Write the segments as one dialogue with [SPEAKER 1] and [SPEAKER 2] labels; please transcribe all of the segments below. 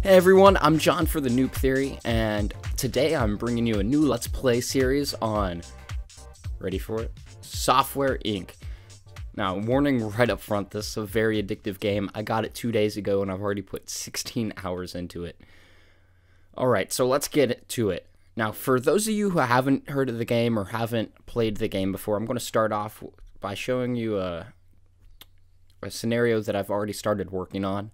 [SPEAKER 1] Hey everyone, I'm John for the Noob Theory, and today I'm bringing you a new Let's Play series on, ready for it? Software Inc. Now, warning right up front, this is a very addictive game. I got it 2 days ago and I've already put 16 hours into it. Alright, so let's get to it. Now, for those of you who haven't heard of the game or haven't played the game before, I'm going to start off by showing you a scenario that I've already started working on.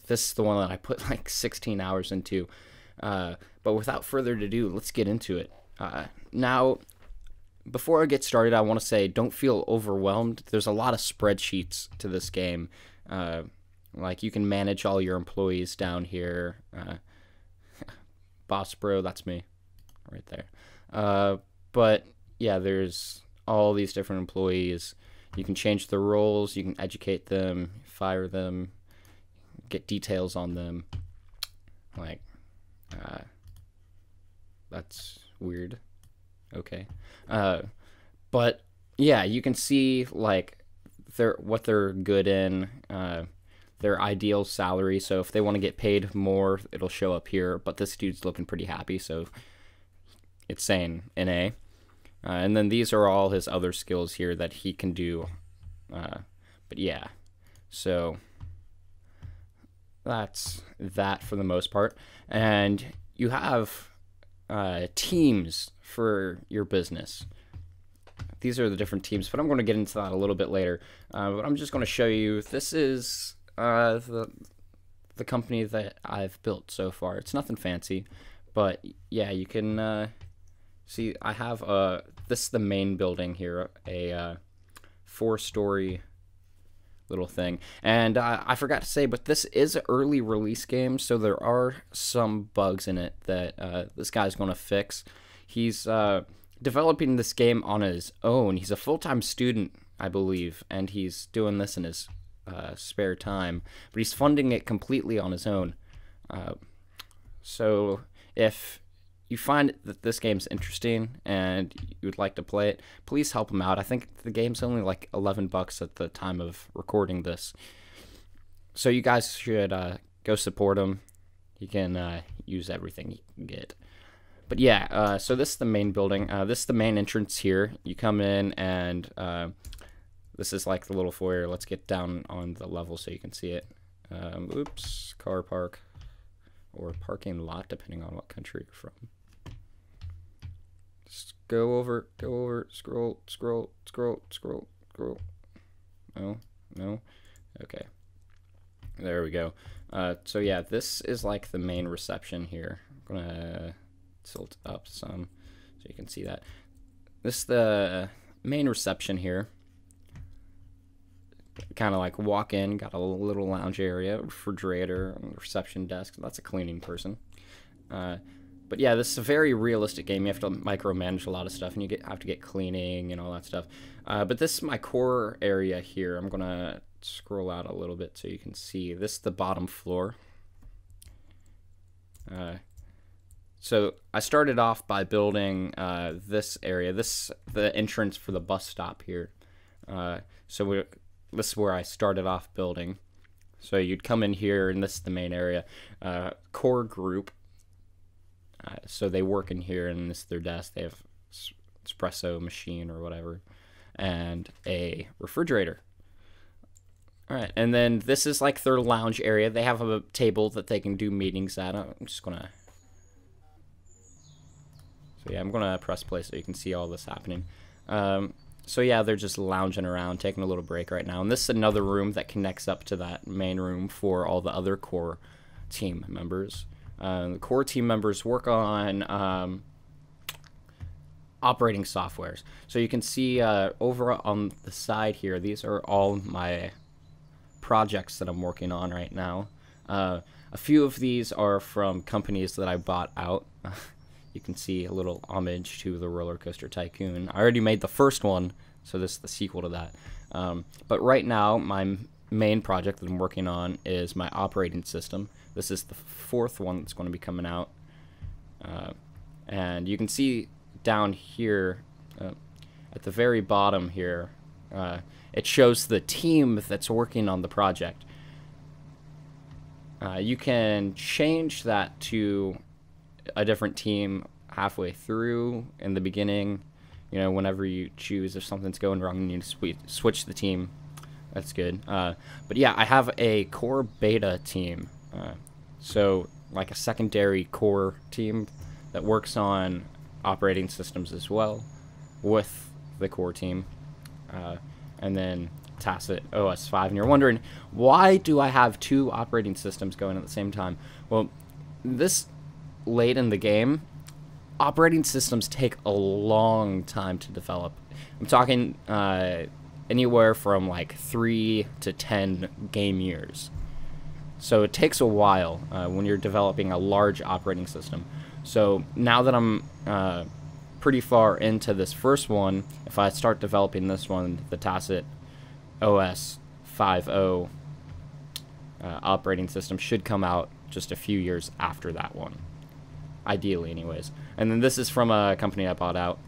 [SPEAKER 1] This is the one that I put like 16 hours into. But without further ado, let's get into it. Now, before I get started, I want to say don't feel overwhelmed. There's a lot of spreadsheets to this game. Like you can manage all your employees down here. Boss bro, that's me right there. But yeah, there's all these different employees. You can change the roles, you can educate them, fire them, get details on them. Like, that's weird. Okay. But yeah, you can see like what they're good in, their ideal salary. So if they want to get paid more, it'll show up here. But this dude's looking pretty happy, so it's saying NA. And then these are all his other skills here that he can do. But yeah, so that's that for the most part. And you have teams for your business. These are the different teams, but I'm going to get into that a little bit later. But I'm just going to show you, this is the company that I've built so far. It's nothing fancy, but yeah, you can see I have this is the main building here, a 4-story little thing. And I forgot to say, but this is an early release game, so there are some bugs in it that this guy's going to fix. He's developing this game on his own. He's a full-time student, I believe, and he's doing this in his spare time, but he's funding it completely on his own. So if you find that this game's interesting and you would like to play it, please help him out. I think the game's only like $11 at the time of recording this. So you guys should go support him. You can use everything you can get. But yeah, so this is the main building. This is the main entrance here. You come in and this is like the little foyer. Let's get down on the level so you can see it. Oops, car park or parking lot, depending on what country you're from. Just go over, scroll. No, okay. There we go. So yeah, this is like the main reception here. I'm gonna tilt up some so you can see that. This is the main reception here. Kind of like walk in, got a little lounge area, refrigerator, and reception desk. That's a cleaning person. But yeah, this is a very realistic game. You have to micromanage a lot of stuff, and you have to get cleaning and all that stuff. But this is my core area here. I'm gonna scroll out a little bit so you can see. This is the bottom floor. So I started off by building this area. This the entrance for the bus stop here. This is where I started off building. So you'd come in here, and this is the main area. Core group. So they work in here, and this is their desk. They have espresso machine or whatever, and a refrigerator. All right, and then this is like their lounge area. They have a table that they can do meetings at. I'm just gonna. So yeah, I'm gonna press play so you can see all this happening. So yeah, they're just lounging around, taking a little break right now. And this is another room that connects up to that main room for all the other core team members. The core team members work on operating softwares. So you can see over on the side here, these are all my projects that I'm working on right now. A few of these are from companies that I bought out. You can see a little homage to the Roller Coaster Tycoon. I already made the first one, so this is the sequel to that. But right now, my main project that I'm working on is my operating system. This is the 4th one that's going to be coming out. And you can see down here, at the very bottom here, it shows the team that's working on the project. You can change that to a different team halfway through in the beginning. You know, whenever you choose if something's going wrong, you need to switch the team. That's good. But yeah, I have a core beta team. So like a secondary core team that works on operating systems as well with the core team. And then Tacit OS 5. And you're wondering, why do I have two operating systems going at the same time? Well, this late in the game, operating systems take a long time to develop. I'm talking anywhere from like 3 to 10 game years. So it takes a while when you're developing a large operating system. So now that I'm pretty far into this first one, if I start developing this one, the Tacit OS 5.0 operating system should come out just a few years after that one. Ideally, anyways. And then this is from a company I bought out.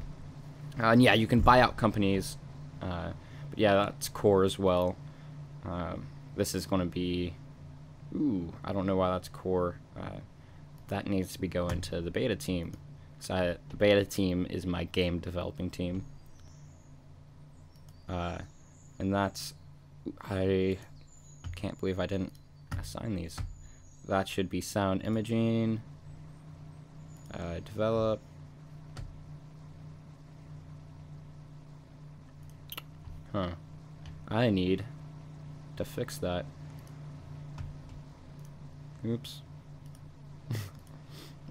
[SPEAKER 1] And yeah, you can buy out companies. But yeah, that's core as well. This is going to be... Ooh, I don't know why that's core. That needs to be going to the beta team. So the beta team is my game developing team. And that's... I can't believe I didn't assign these. That should be sound imaging. Develop. Huh. I need to fix that. Oops.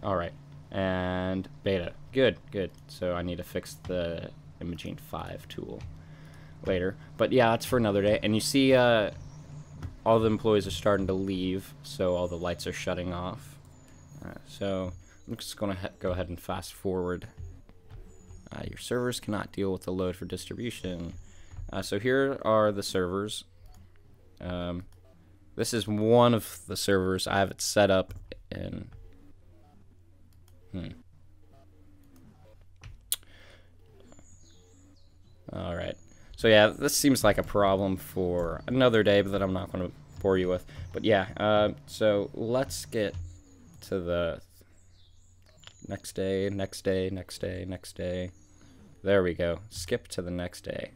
[SPEAKER 1] Alright. And beta. Good, good. So I need to fix the imaging 5 tool later. But yeah, that's for another day. And you see all the employees are starting to leave, so all the lights are shutting off. So I'm just going to go ahead and fast forward. Your servers cannot deal with the load for distribution. So here are the servers. This is one of the servers. I have it set up in... Alright. So yeah, this seems like a problem for another day, but that I'm not going to bore you with. But yeah, so let's get to the next day, next day, next day, next day. There we go. Skip to the next day.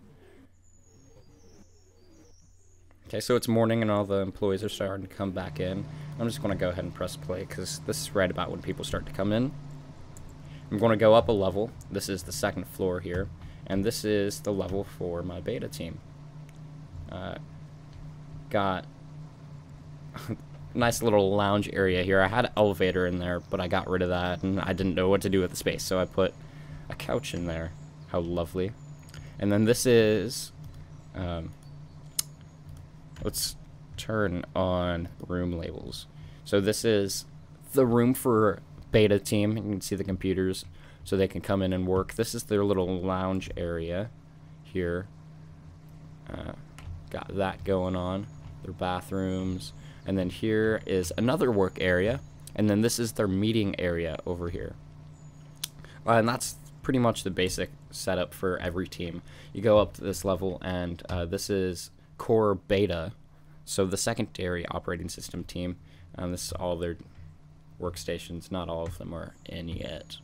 [SPEAKER 1] Okay, so it's morning and all the employees are starting to come back in. I'm just going to go ahead and press play because this is right about when people start to come in. I'm going to go up a level. This is the second floor here. And this is the level for my beta team. Got a nice little lounge area here. I had an elevator in there, but I got rid of that, and I didn't know what to do with the space, so I put a couch in there. How lovely. And then this is... let's turn on room labels. So this is the room for beta team. You can see the computers so they can come in and work. This is their little lounge area here. Got that going on. Their bathrooms. And then here is another work area. And then this is their meeting area over here. And that's pretty much the basic setup for every team. You go up to this level, and this is core beta. So the secondary operating system team. This is all their workstations. Not all of them are in yet.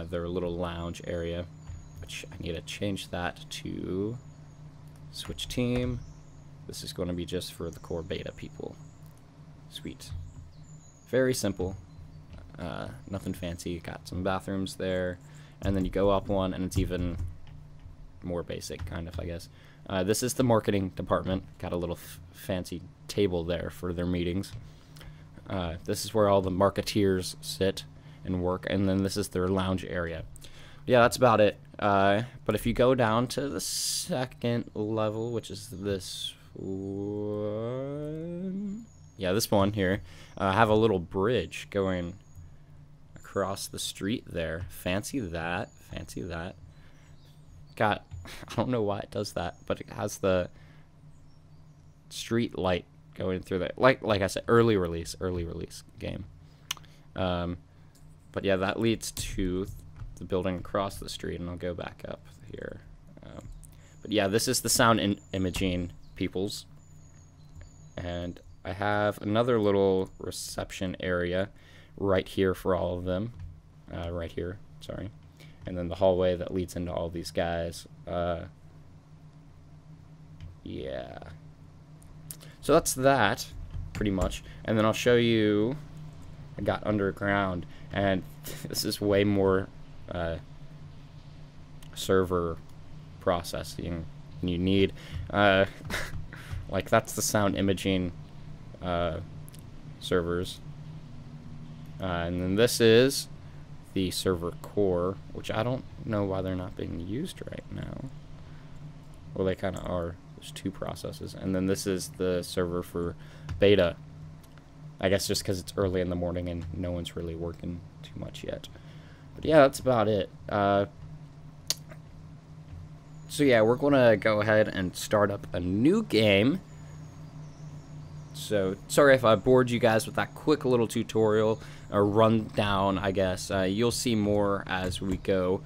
[SPEAKER 1] Their little lounge area, which I need to change that to switch team. This is going to be just for the core beta people. Sweet. Very simple. Nothing fancy. Got some bathrooms there, and then you go up one and it's even more basic, kind of, I guess. This is the marketing department. Got a little fancy table there for their meetings. This is where all the marketeers sit and work, and then this is their lounge area. Yeah, that's about it. But if you go down to the second level, which is this one, yeah, this one here, I have a little bridge going across the street there. Fancy that, fancy that. Got, I don't know why it does that, but it has the street light going through there. Like I said, early release game. But yeah, that leads to the building across the street, and I'll go back up here. But yeah, this is the sound imaging peoples. And I have another little reception area right here for all of them. Right here, sorry. And then the hallway that leads into all these guys. Yeah. So that's that, pretty much. And then I'll show you, I got underground, and this is way more server processing than you need. Like, that's the sound imaging servers. And then this is the server core, which I don't know why they're not being used right now. Well, they kind of are. There's two processes. And then this is the server for beta. I guess just because it's early in the morning and no one's really working too much yet. But yeah, that's about it. So yeah, we're going to go ahead and start up a new game. So, sorry if I bored you guys with that quick little tutorial, or rundown, I guess. You'll see more as we go,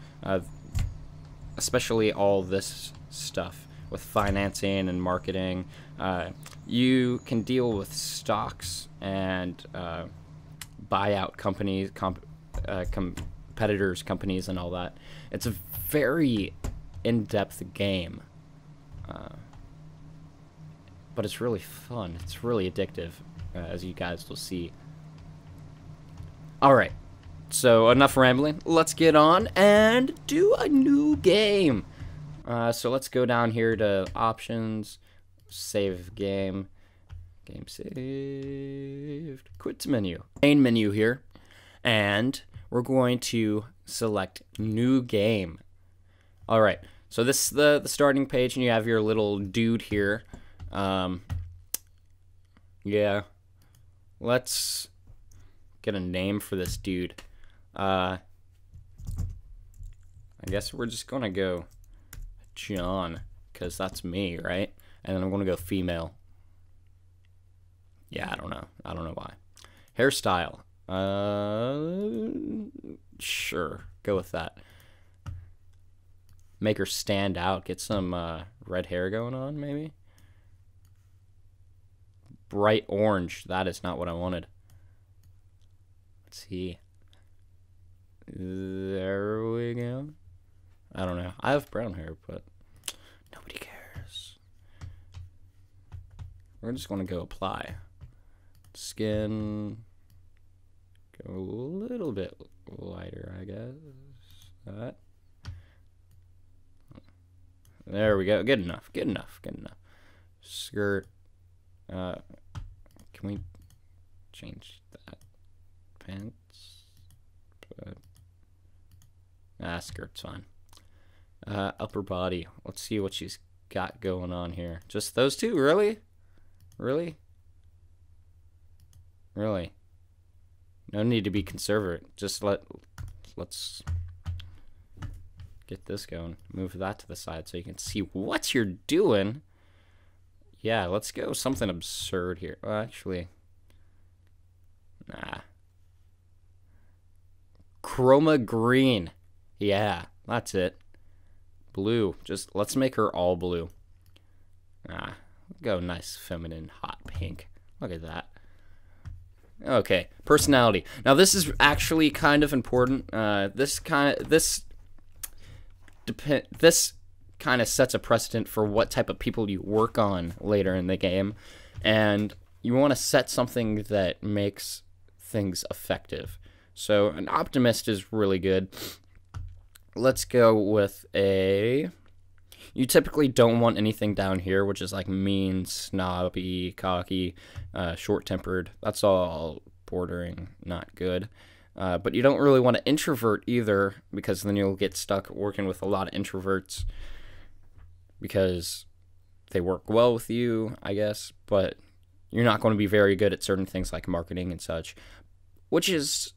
[SPEAKER 1] especially all this stuff with financing and marketing. You can deal with stocks and buyout companies, competitors, companies, and all that. It's a very in-depth game. But it's really fun. It's really addictive, as you guys will see. Alright, so enough rambling. Let's get on and do a new game. So let's go down here to options, save game, game saved, quit menu, main menu here, and we're going to select new game. Alright, so this is the starting page, and you have your little dude here. Yeah, let's get a name for this dude. I guess we're just gonna go John, because that's me, right? And then I'm gonna go female. Yeah, I don't know why. Hairstyle, sure, go with that. Make her stand out, get some red hair going on, maybe. Bright orange, that is not what I wanted. Let's see. There we go. I don't know. I have brown hair, but nobody cares. We're just going to go apply. Skin. Go a little bit lighter, I guess. That. There we go. Good enough. Good enough. Good enough. Skirt. Can we change that? Pants? Skirt's fine. Upper body. Let's see what she's got going on here. Just those two? Really? Really? Really? No need to be conservative. Just let's get this going. Move that to the side so you can see what you're doing. Yeah, let's go something absurd here. Well, actually, nah. Chroma green. Yeah, that's it. Blue. Just let's make her all blue. Go nice, feminine, hot pink. Look at that. Okay, personality. Now this is actually kind of important. This kind of sets a precedent for what type of people you work on later in the game, and you want to set something that makes things effective. So an optimist is really good. Let's go with a... You typically don't want anything down here, which is like mean, snobby, cocky, short-tempered. That's all bordering not good. But you don't really want to introvert either, because then you'll get stuck working with a lot of introverts because they work well with you, I guess, but you're not going to be very good at certain things like marketing and such, which is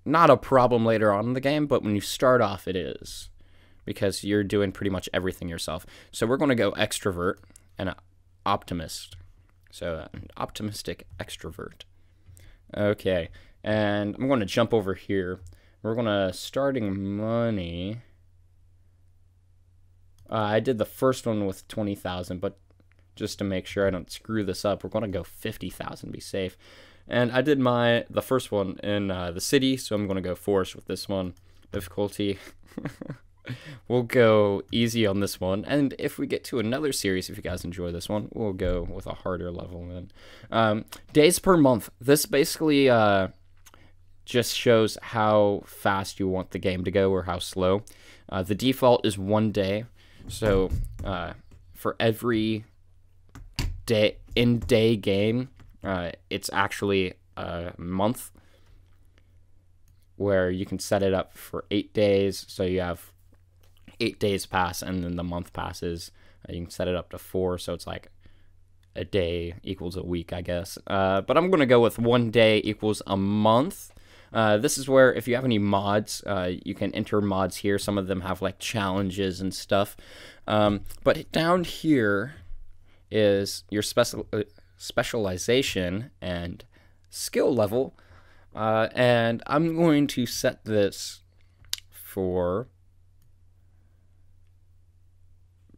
[SPEAKER 1] not a problem later on in the game, but when you start off it is, because you're doing pretty much everything yourself. So we're going to go extrovert and optimist. So an optimistic extrovert. Okay, and I'm going to jump over here. We're going to starting money. I did the first one with 20,000, but just to make sure I don't screw this up. We're going to go 50,000, be safe. And I did the first one in the city, so I'm going to go forest with this one. Difficulty. We'll go easy on this one. And if we get to another series, if you guys enjoy this one, we'll go with a harder level then. Days per month. This basically just shows how fast you want the game to go or how slow. The default is 1 day. So for every day game, it's actually a month, where you can set it up for 8 days. So you have 8 days pass, and then the month passes. You can set it up to 4, so it's like a day equals a week, I guess. But I'm going to go with 1 day equals a month. This is where if you have any mods, you can enter mods here. Some of them have like challenges and stuff. But down here is your specialization and skill level. And I'm going to set this for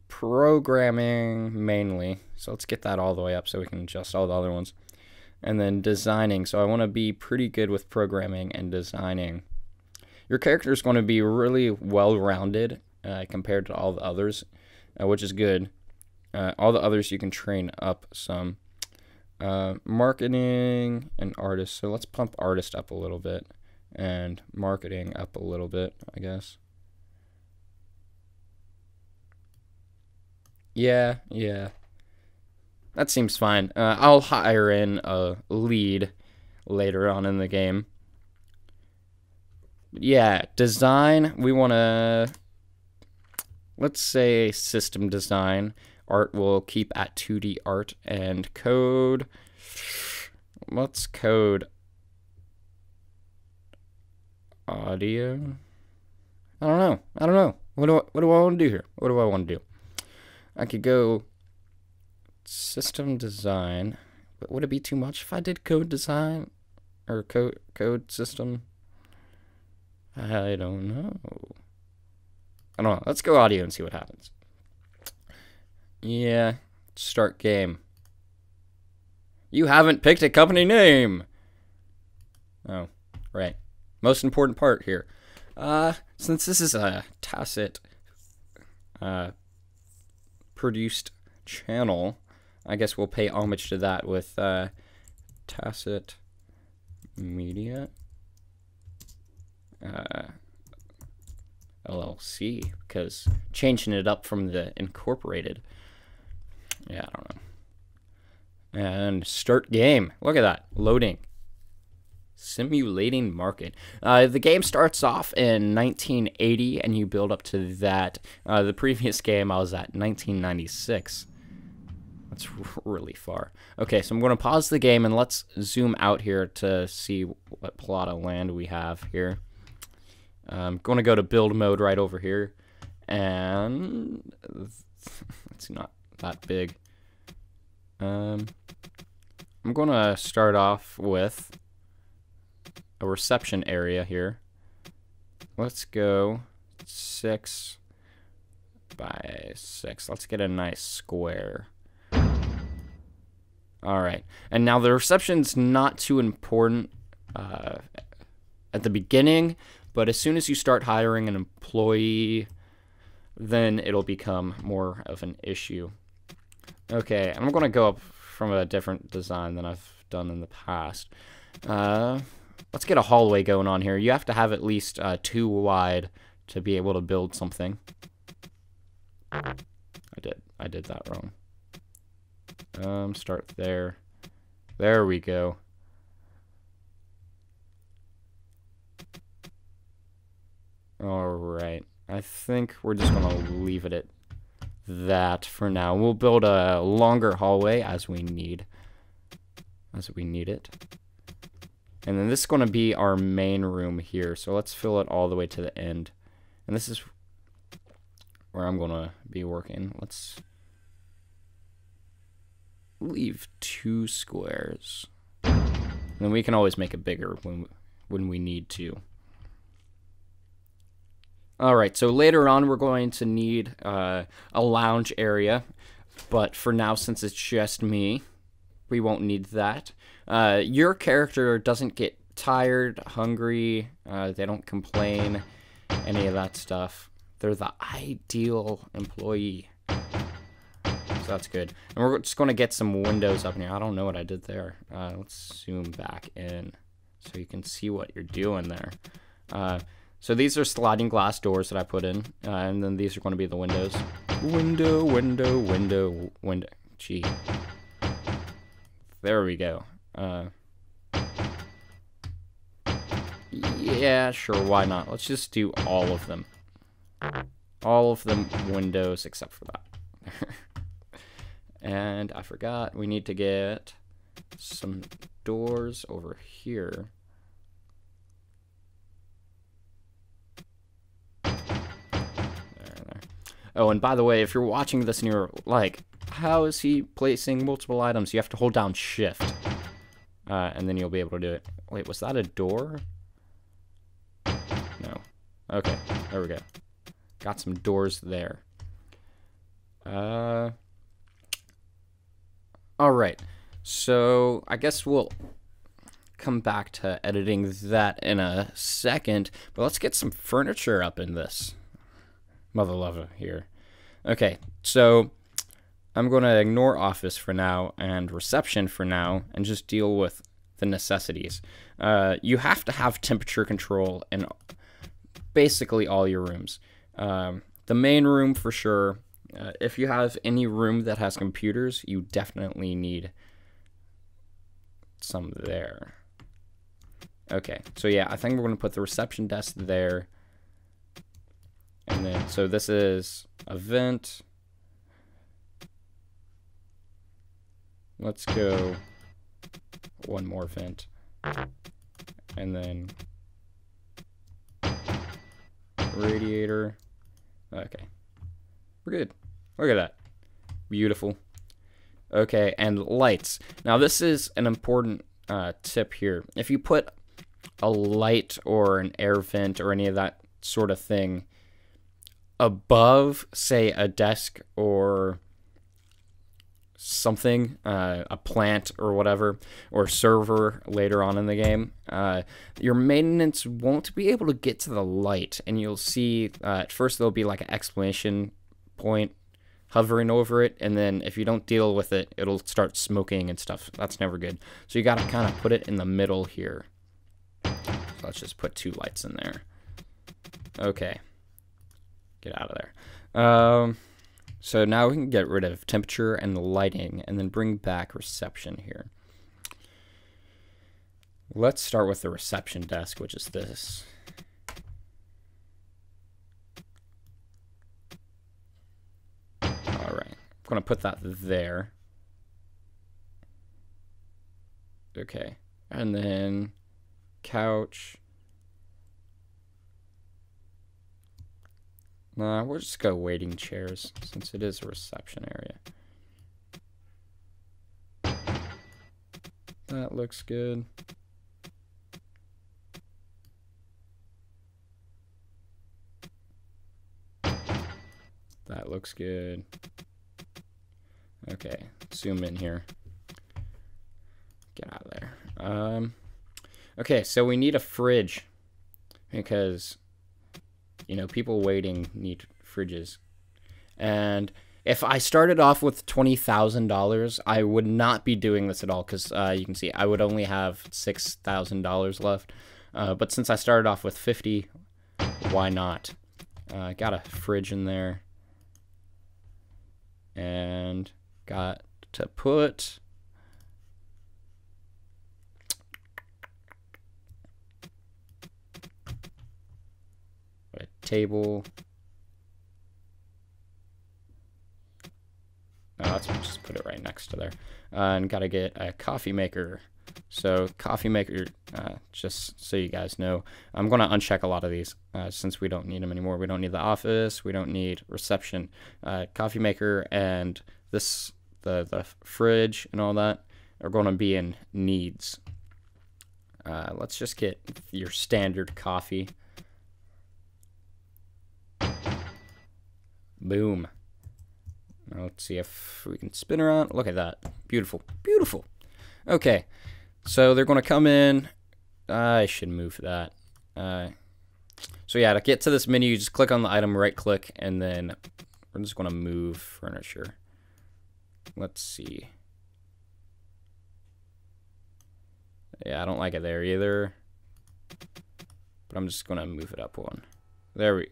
[SPEAKER 1] programming mainly. So let's get that all the way up so we can adjust all the other ones. And then designing. So I want to be pretty good with programming and designing. Your character is going to be really well-rounded compared to all the others, which is good. All the others you can train up some. Marketing and artist. So let's pump artist up a little bit and marketing up a little bit, I guess. Yeah. That seems fine. I'll hire in a lead later on in the game. Yeah, design, we want to, let's say system design. Art will keep at 2D art, and code, let's code audio. I don't know. What do I want to do here? What do I want to do? I could go system design, but would it be too much if I did code design or code system? I don't know. Let's go audio and see what happens. Yeah, start game. You haven't picked a company name. Oh, right. Most important part here. Since this is a tacit produced channel, I guess we'll pay homage to that with tacit media LLC, because changing it up from the incorporated. Yeah, I don't know. And start game. Look at that. Loading. Simulating market. The game starts off in 1980, and you build up to that. The previous game, I was at 1996. That's really far. Okay, so I'm going to pause the game, and let's zoom out here to see what plot of land we have here. I'm going to go to build mode right over here. And it's not that big. I'm going to start off with a reception area here. Let's go 6 by 6. Let's get a nice square. Alright, and now the reception's not too important at the beginning, but as soon as you start hiring an employee, then it'll become more of an issue. Okay, I'm going to go up from a different design than I've done in the past. Let's get a hallway going on here. You have to have at least 2 wide to be able to build something. I did that wrong. Start there. There we go. Alright. I think we're just going to leave it at that for now. We'll build a longer hallway as we need it. And then this is going to be our main room here. So let's fill it all the way to the end. And this is where I'm going to be working. Let's leave 2 squares. And then we can always make it bigger when we need to. Alright, so later on we're going to need a lounge area. But for now, since it's just me, we won't need that. Your character doesn't get tired, hungry, they don't complain, any of that stuff. They're the ideal employee. So that's good. And we're just going to get some windows up in here. I don't know what I did there. Let's zoom back in so you can see what you're doing there. So these are sliding glass doors that I put in, and then these are going to be the windows. Window, window, window, window. Gee. There we go. Yeah, sure, why not? Let's just do all of them. All of them windows except for that. And I forgot, we need to get some doors over here. There. Oh, and by the way, if you're watching this and you're like, how is he placing multiple items? You have to hold down shift. And then you'll be able to do it. Wait, was that a door? No. Okay, there we go. Got some doors there. Alright, so I guess we'll come back to editing that in a second, but let's get some furniture up in this mother lover here. Okay, so I'm going to ignore office for now and reception for now and just deal with the necessities. You have to have temperature control in basically all your rooms. The main room for sure. If you have any room that has computers, you definitely need some there. Okay, so yeah, I think we're going to put the reception desk there. And then, so this is a vent. Let's go one more vent. And then radiator. Okay, we're good. Look at that. Beautiful. Okay, and lights. Now this is an important tip here. If you put a light or an air vent or any of that sort of thing above, say, a desk or something, a plant or whatever, or server later on in the game, your maintenance won't be able to get to the light, and you'll see at first there'll be like an exclamation point hovering over it, and then if you don't deal with it, it'll start smoking and stuff. That's never good. So you gotta kind of put it in the middle here. So let's just put 2 lights in there. Okay, get out of there. So now we can get rid of temperature and lighting and then bring back reception here. Let's start with the reception desk, which is this. All right, I'm gonna put that there. Okay, and then couch. Nah, we'll just go waiting chairs since it is a reception area. That looks good. That looks good. Okay, zoom in here. Get out of there. Okay, so we need a fridge because, you know, people waiting need fridges. And if I started off with $20,000, I would not be doing this at all because you can see I would only have $6,000 left. But since I started off with 50, why not? Got a fridge in there. And got to put a table. Let's just put it right next to there. And gotta get a coffee maker. So coffee maker, just so you guys know, I'm gonna uncheck a lot of these since we don't need them anymore. We don't need the office. We don't need reception. Coffee maker and this, the fridge and all that are gonna be in needs. Let's just get your standard coffee. Boom. Now let's see if we can spin around. Look at that. Beautiful. Beautiful. Okay. So they're going to come in. I should move that. So yeah, to get to this menu, you just click on the item, right click, and then we're just going to move furniture. Let's see. Yeah, I don't like it there either. But I'm just going to move it up one. There we...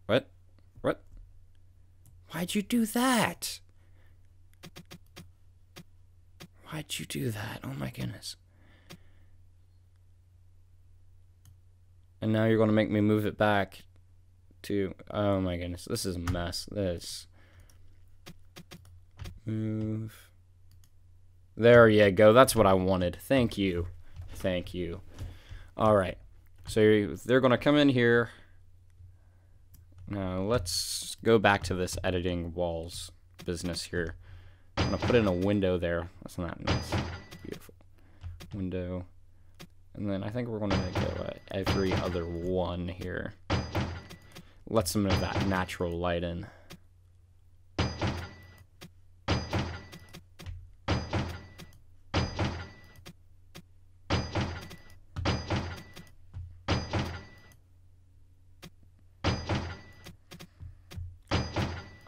[SPEAKER 1] What? What? Why'd you do that? Why'd you do that? Oh my goodness. And now you're going to make me move it back to... Oh my goodness. This is a mess. This. Move. There you go. That's what I wanted. Thank you. Thank you. Alright. So they're going to come in here. Now let's go back to this editing walls business here. I'm going to put in a window there. That's not nice. Beautiful. Window. And then I think we're going to go every other one here. Let some of that natural light in.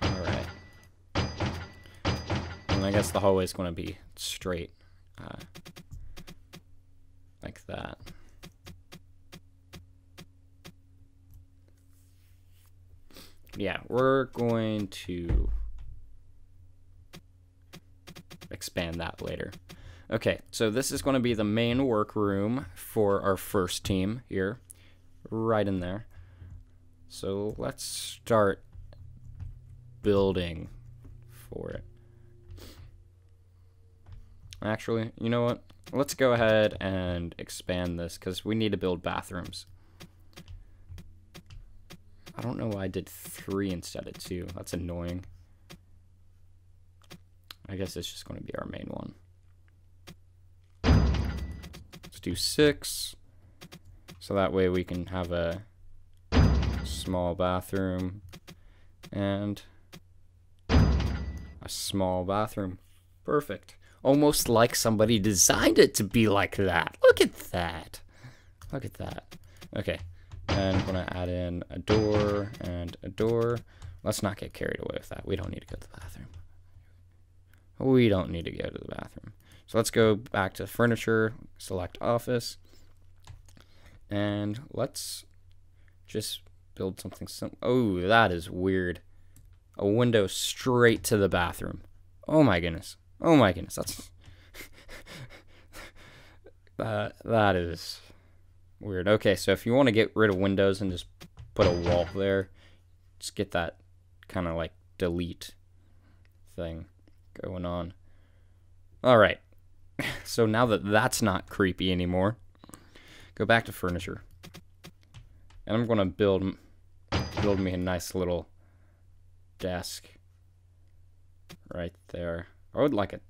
[SPEAKER 1] Alright. And I guess the hallway is going to be straight. Like that. Yeah, we're going to expand that later. Okay, so this is going to be the main workroom for our first team here, right in there. So let's start building for it. Actually, you know what? Let's go ahead and expand this because we need to build bathrooms. I don't know why I did 3 instead of 2. That's annoying. I guess it's just going to be our main one. Let's do 6. So that way we can have a small bathroom and a small bathroom. Perfect. Almost like somebody designed it to be like that. Look at that. Look at that. Okay. And I'm going to add in a door and a door. Let's not get carried away with that. We don't need to go to the bathroom. We don't need to go to the bathroom. So let's go back to furniture, select office. And let's just build something simple. Oh, that is weird. A window straight to the bathroom. Oh my goodness. Oh my goodness, that's that is weird. Okay, so if you want to get rid of windows and just put a wall there, just get that kind of like delete thing going on. All right, so now that that's not creepy anymore, go back to furniture, and I'm gonna build me a nice little desk right there. I would like a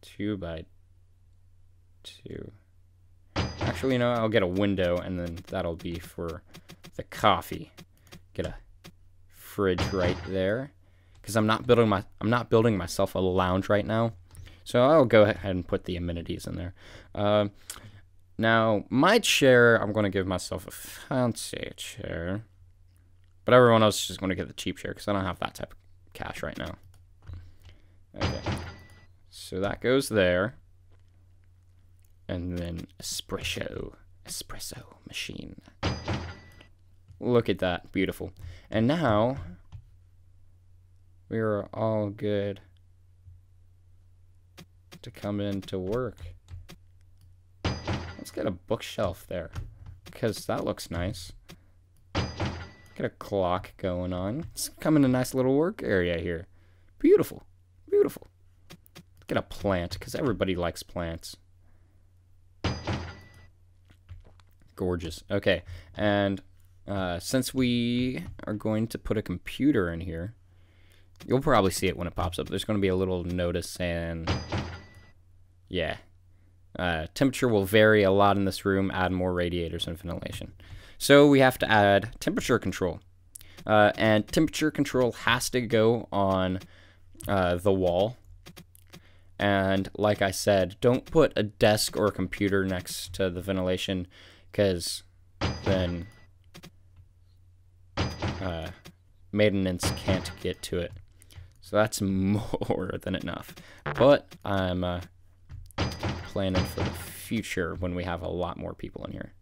[SPEAKER 1] 2 by 2. Actually, you know, I'll get a window, and then that'll be for the coffee. Get a fridge right there, because I'm not building myself a lounge right now. So I'll go ahead and put the amenities in there. Now my chair, I'm going to give myself a fancy chair, but everyone else is just going to get the cheap chair because I don't have that type of cash right now. Okay, so that goes there, and then espresso machine. Look at that, beautiful. And now we are all good to come in to work. Let's get a bookshelf there, because that looks nice. Get a clock going on. It's coming a nice little work area here. Beautiful. Beautiful. Get a plant, because everybody likes plants. Gorgeous. Okay, and since we are going to put a computer in here, you'll probably see it when it pops up. There's going to be a little notice saying, yeah, temperature will vary a lot in this room. Add more radiators and ventilation. So we have to add temperature control. And temperature control has to go on the wall. And like I said, don't put a desk or a computer next to the ventilation, because then maintenance can't get to it. So that's more than enough. But I'm planning for the future when we have a lot more people in here.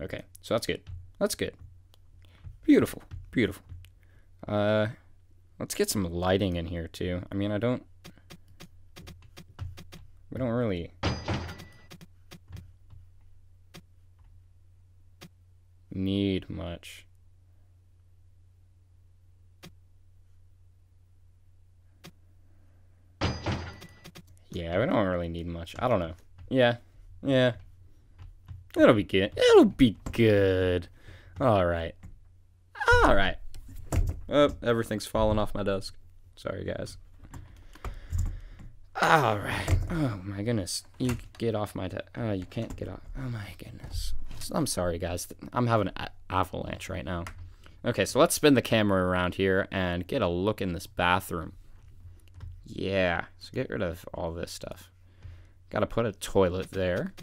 [SPEAKER 1] Okay, so that's good. That's good. Beautiful, beautiful. Let's get some lighting in here too. I mean, we don't really need much. Yeah, we don't really need much. I don't know. Yeah. It'll be good. It'll be good. Alright. Alright. Oh, everything's falling off my desk. Sorry, guys. Alright. Oh, my goodness. You get off my desk. Oh, you can't get off. Oh, my goodness. I'm sorry, guys. I'm having an avalanche right now. Okay, so let's spin the camera around here and get a look in this bathroom. Yeah, so get rid of all this stuff. Gotta put a toilet there.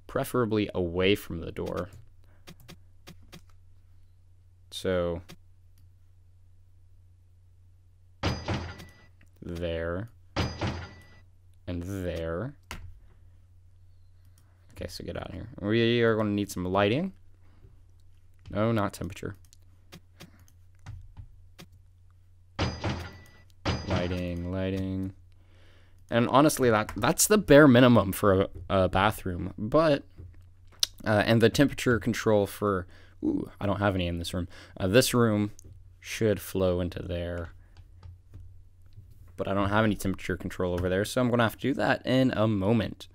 [SPEAKER 1] Preferably away from the door. So, there. And there. Okay, so get out of here. We are going to need some lighting. No, not temperature. Lighting. And honestly, that's the bare minimum for a bathroom. But, and the temperature control for, ooh, I don't have any in this room. This room should flow into there. But I don't have any temperature control over there, so I'm going to have to do that in a moment.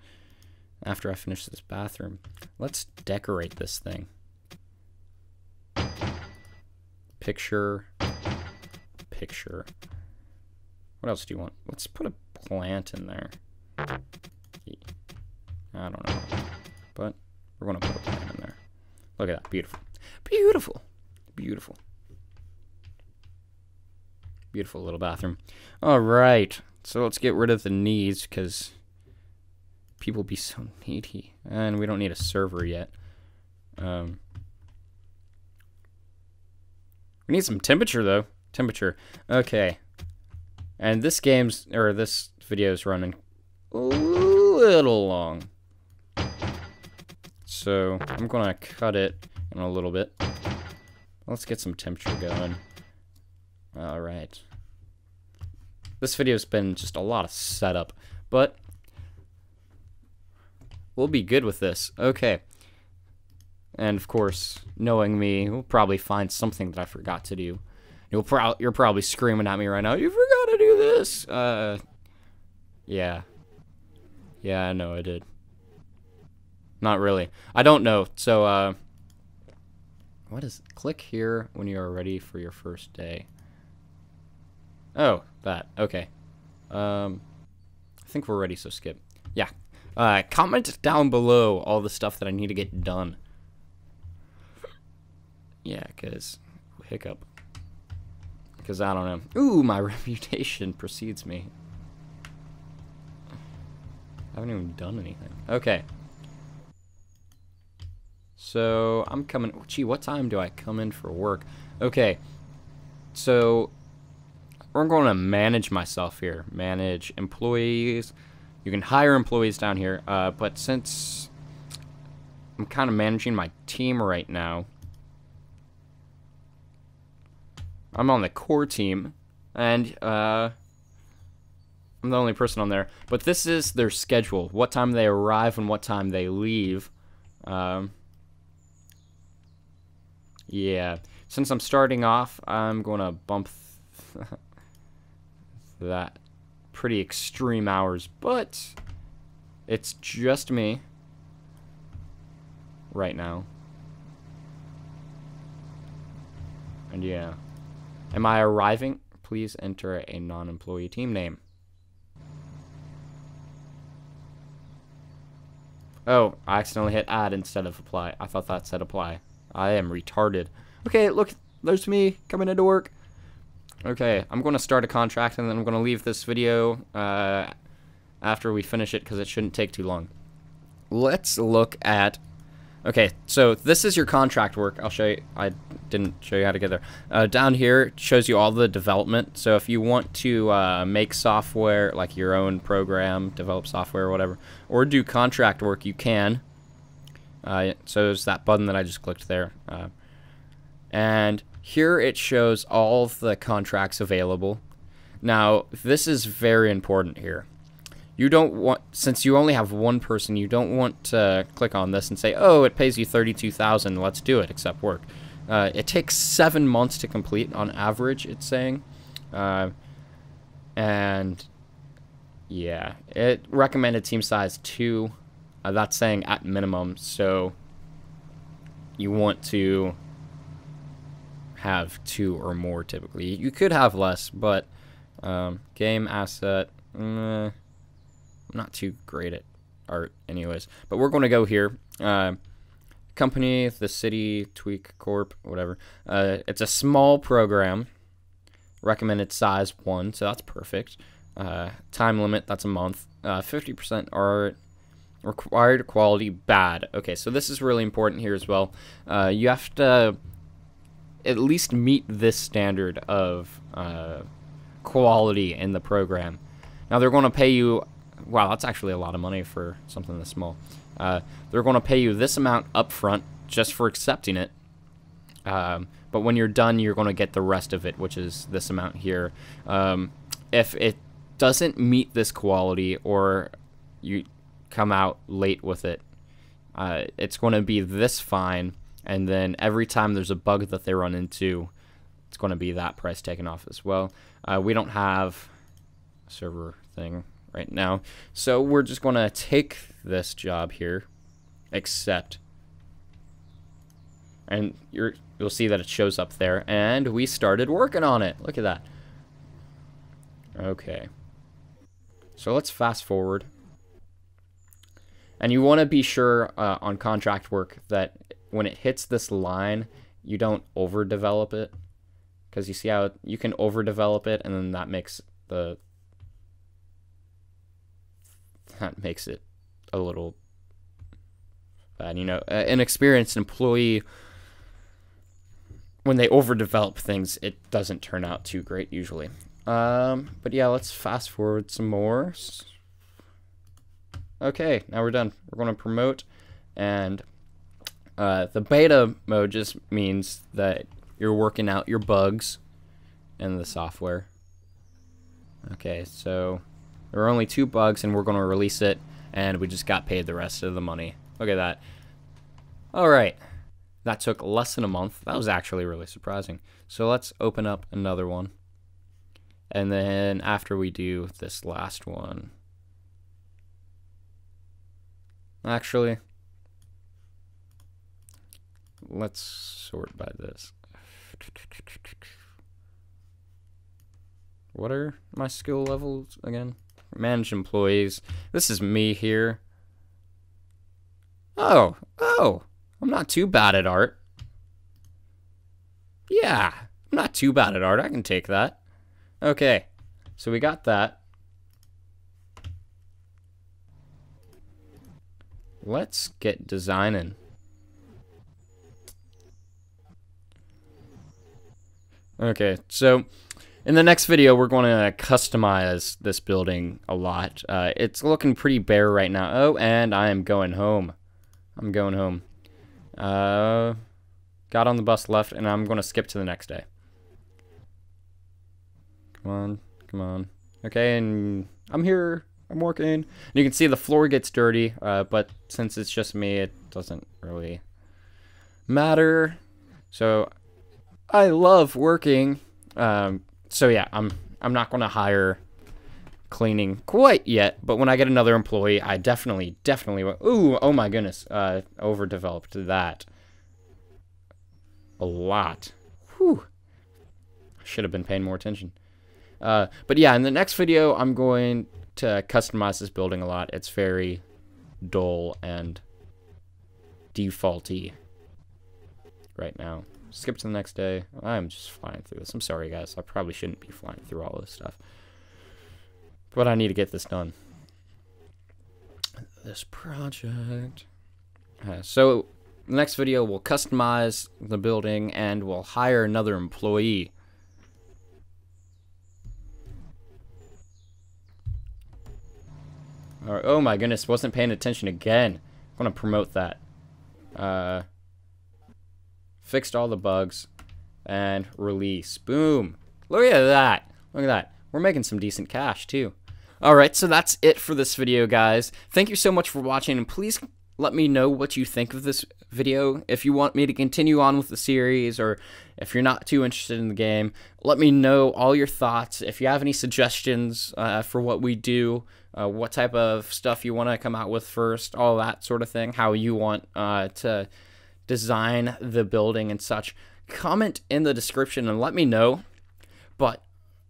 [SPEAKER 1] After I finish this bathroom. Let's decorate this thing. Picture. What else do you want? Let's put a plant in there. I don't know. But we're going to put a plant in there. Look at that. Beautiful. Beautiful little bathroom. Alright. So let's get rid of the needs, because people be so needy. And we don't need a server yet. We need some temperature, though. Okay. And this video is running a little long. So I'm going to cut it in a little bit. Let's get some temperature going. Alright. This video's been just a lot of setup, but we'll be good with this. Okay. And of course, knowing me, we'll probably find something that I forgot to do. You're probably screaming at me right now, you forgot to do this! Yeah. Yeah, I know I did. Not really. I don't know. So, what is it? Click here when you are ready for your first day. Oh, that. Okay. I think we're ready, so skip. Yeah. Comment down below all the stuff that I need to get done. Yeah, because hiccup. Because I don't know. Ooh, my reputation precedes me. I haven't even done anything. Okay. So, I'm coming. Gee, what time do I come in for work? Okay. So, we're going to manage myself here. Manage employees. You can hire employees down here. But since I'm kind of managing my team right now, I'm on the core team, and I'm the only person on there. But this is their schedule, what time they arrive and what time they leave. Yeah, since I'm starting off, I'm going to bump that pretty extreme hours, but it's just me right now. And yeah. Am I arriving? Please enter a non-employee team name. Oh, I accidentally hit add instead of apply. I thought that said apply. I am retarded. Okay, look, there's me coming into work. Okay, I'm going to start a contract and then I'm going to leave this video after we finish it because it shouldn't take too long. Let's look at... Okay, so this is your contract work. I'll show you. I didn't show you how to get there. Down here it shows you all the development. So if you want to make software, like your own program, develop software or whatever, or do contract work, you can. So there's that button that I just clicked there. And here it shows all the contracts available. Now, this is very important here. You don't want, since you only have one person, you don't want to click on this and say, oh, it pays you $32,000, let's do it, accept work. It takes 7 months to complete on average, it's saying. And yeah, it recommended team size 2. That's saying at minimum, so you want to have 2 or more typically. You could have less, but game asset, I'm not too great at art anyways. But we're going to go here. Company, the city, Tweak Corp, whatever. It's a small program. Recommended size 1, so that's perfect. Time limit, that's a month. 50% art. Required quality, bad. Okay, so this is really important here as well. You have to at least meet this standard of quality in the program. Now they're going to pay you, wow, that's actually a lot of money for something this small. They're going to pay you this amount up front just for accepting it. But when you're done, you're going to get the rest of it, which is this amount here. If it doesn't meet this quality or you come out late with it, it's going to be this fine. And then every time there's a bug that they run into, it's going to be that price taken off as well. We don't have a server thing right now, so we're just going to take this job here, accept, and you'll see that it shows up there, and we started working on it. Look at that. Okay, so let's fast forward, and you want to be sure on contract work that when it hits this line, you don't overdevelop it, because you see how you can overdevelop it, and then that makes it a little bad. You know, an experienced employee, when they overdevelop things, it doesn't turn out too great usually. But yeah, let's fast forward some more. Okay, now we're done. We're going to promote, and the beta mode just means that you're working out your bugs in the software. Okay, so there are only 2 bugs, and we're going to release it, and we just got paid the rest of the money. Look at that. Alright, that took less than a month. That was actually really surprising. So let's open up another one. And then after we do this last one, actually, let's sort by this. What are my skill levels again? Manage employees. This is me here. Oh, I'm not too bad at art. Yeah, I'm not too bad at art. I can take that. Okay, so we got that. Let's get designing. Okay, so in the next video, we're going to customize this building a lot. It's looking pretty bare right now. Oh, and I am going home. I'm going home. Got on the bus, left, and I'm going to skip to the next day. Come on, come on. Okay, and I'm here. I'm working. And you can see the floor gets dirty, but since it's just me, it doesn't really matter. So I love working. So yeah, I'm not going to hire cleaning quite yet, but when I get another employee, I definitely will. Ooh, oh my goodness, overdeveloped that a lot. Whew. Should have been paying more attention. But yeah, in the next video, I'm going to customize this building a lot. It's very dull and defaulty right now. Skip to the next day. I'm just flying through this. I'm sorry, guys. I probably shouldn't be flying through all this stuff. But I need to get this done. This project. So, next video, we'll customize the building and we'll hire another employee. Oh my goodness, wasn't paying attention again. I'm going to promote that. Fixed all the bugs. And release. Boom. Look at that. Look at that. We're making some decent cash, too. Alright, so that's it for this video, guys. Thank you so much for watching, and please let me know what you think of this video. If you want me to continue on with the series, or if you're not too interested in the game, let me know all your thoughts. If you have any suggestions for what we do, what type of stuff you want to come out with first, all that sort of thing, how you want to design the building and such, comment in the description and let me know. But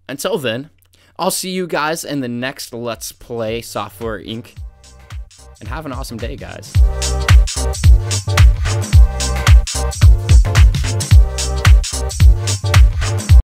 [SPEAKER 1] until then, I'll see you guys in the next Let's Play Software Inc. And have an awesome day, guys.